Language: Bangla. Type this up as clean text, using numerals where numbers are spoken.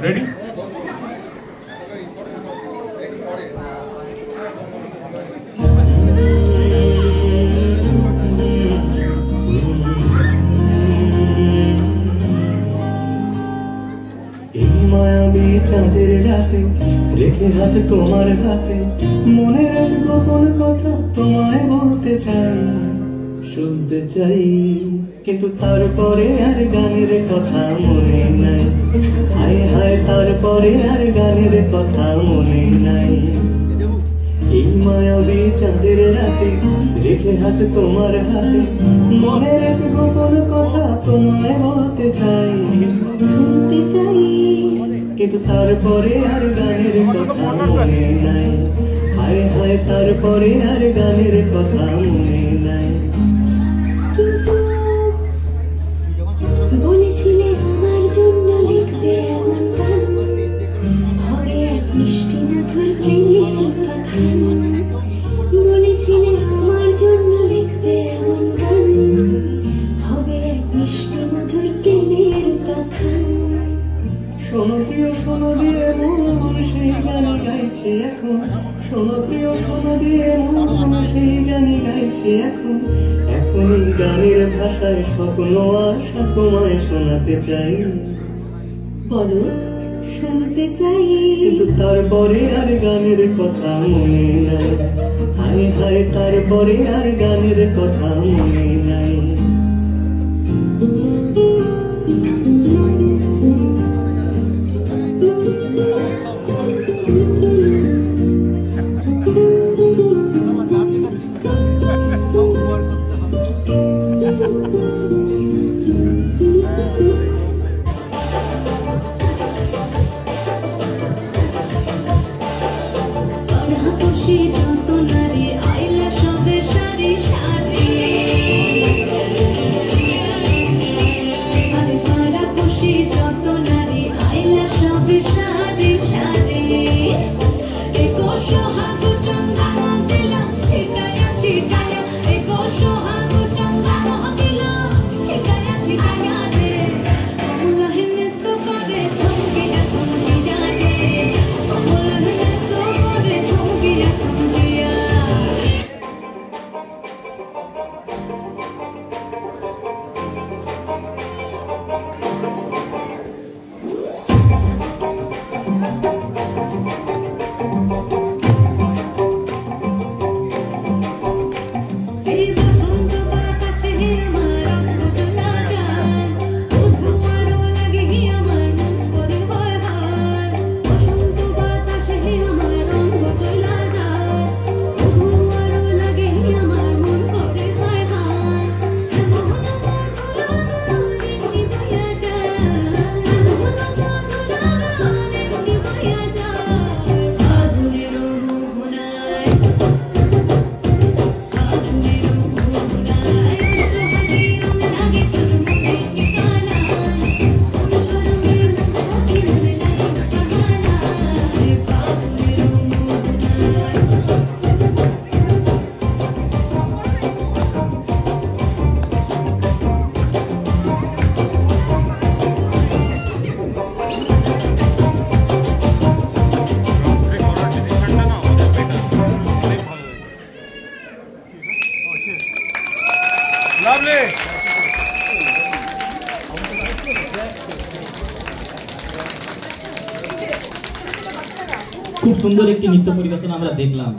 রেডি? মায়াবী চাঁদের রাতে রেখে হাত তোমার হাতে মনের এক গোপন কথা তোমায় বলতে চাই, শুনতে চাই, কিন্তু তারপরে আর গানের কথা মনে নাই। হায় হায় তারপরে আর গানের কথা মনে নাই। এই মায়াবী চাঁদের রাতে রেখে হাত তোমার হাতে মনের এক গোপন কথা তোমায় বলতে চাই, শুনতে চাই, কিন্তু তারপরে আর গানের কথা মনে নাই। হায় হায় তারপরে আর গানের কথা মনে নাই। বলেছিলে আমার জন্য লিখবে এমন গান, হবে এক মিষ্টি মধুর প্রেমের বাগান। বলেছিলে আমার জন্য লিখবে এমন গান, হবে এক মিষ্টি মধুর প্রেমের বাগান। শোনো প্রিয় শোনো দিয়ে মন সেই গান গাইছে এখন, শোনো প্রিয় শোনো দিয়ে মন সেই গান গাইছে এখন। এখন এই গানের ভাষায় স্বপ্ন আশা তোমায় শোনাতে চাই। বলো শুনতে চাই, কিন্তু তারপরে আর গানের কথা মনে নাই। হায় হায় তারপরে আর গানের কথা মনে নাই। খুব সুন্দর একটি নৃত্য পরিবেশনা আমরা দেখলাম।